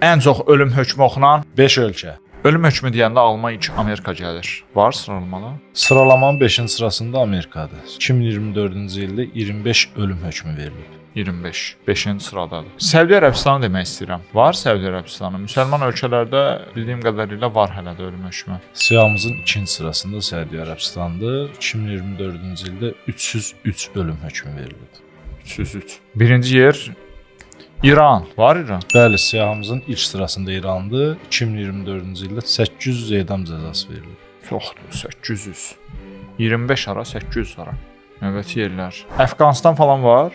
Ən çox ölüm hökmü oxunan 5 ölkə. ölüm hökmü deyəndə alma ilk Amerika gəlir. Var sıralamalı? Sıralamanın 5-ci sırasında Amerikadır. 2024-cü ildə 25 ölüm hökmü verilib. 25. 5-ci sıradadır. Səudiyyə Ərəbistanı demək istəyirəm. Var Səudiyyə Ərəbistanı. Müsəlman ölkələrdə bildiyim qədərilə var hələ də ölüm hökmü. Siyahımızın 2-ci sırasında Səudiyyə Ərəbistandır. 2024-cü ildə 303 ölüm hökmü verilib. 303. Birinci yer İran. Var İran. Bəli, siyahımızın ilk sırasında İrandır. 2024-cü ildə 800 edam cəzası verilib. Çoxdur, 800. 25 ara, 800 ara. Növbəti yerlər. Əfqanistan falan var.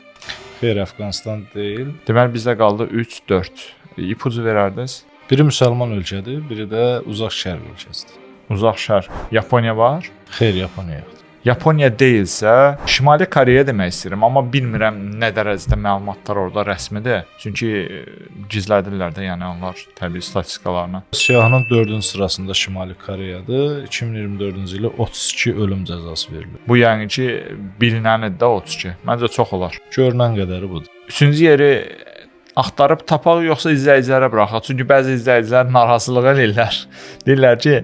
Xeyr, Əfqanistan deyil. Deməli bizdə qaldı 3, 4. İpucu verərdiniz. Biri müsəlman ölkədir, biri də uzaq şərq ölkəsidir. Uzaq şərq. Yaponiya var. Xeyr, Yaponiya yoxdur. Yaponiya deyilsə, Şimali Koreya demək istəyirəm, amma bilmirəm nə dərəcədə məlumatlar orada rəsmidir. Çünki gizlədirlər də, yəni onlar təbii statistikalarını. Siyahının 4-cü sırasında Şimali Koreyadır. 2024-cü ildə 32 ölüm cəzası verilib. Bu yəni ki, bilinənidir də 32. Məncə çox olar. Görünən qədəri budur. 3-cü yeri axtarıb tapaq yoxsa izləyicilərə buraxaq? Çünki bəzi izləyicilər narahatlıq eləyirlər. Deyirlər ki,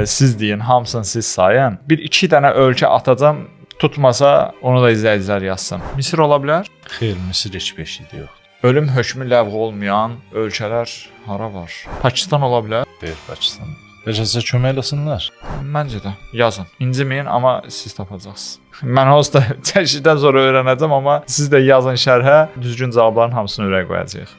siz deyin, hamısını siz sayın. 1-2 dənə ölkə atacam, tutmasa onu da izləyicilər yazsın. Misir ola bilər? Xeyr, Misir heç beşikdə yoxdur. Ölüm hökmü ləğv olmayan ölkələr hara var? Pakistan ola bilər? Xeyr, Pakistan. Bəlkə sizə kömək eləsinlər. Məncə də yazın. İnciməyin, amma siz tapacaqsınız. Mən onsuz da çəkişdən sonra öyrənəcəm, amma siz də yazın şərhə, düzgün cavabların hamısını ürək qoyacağıq.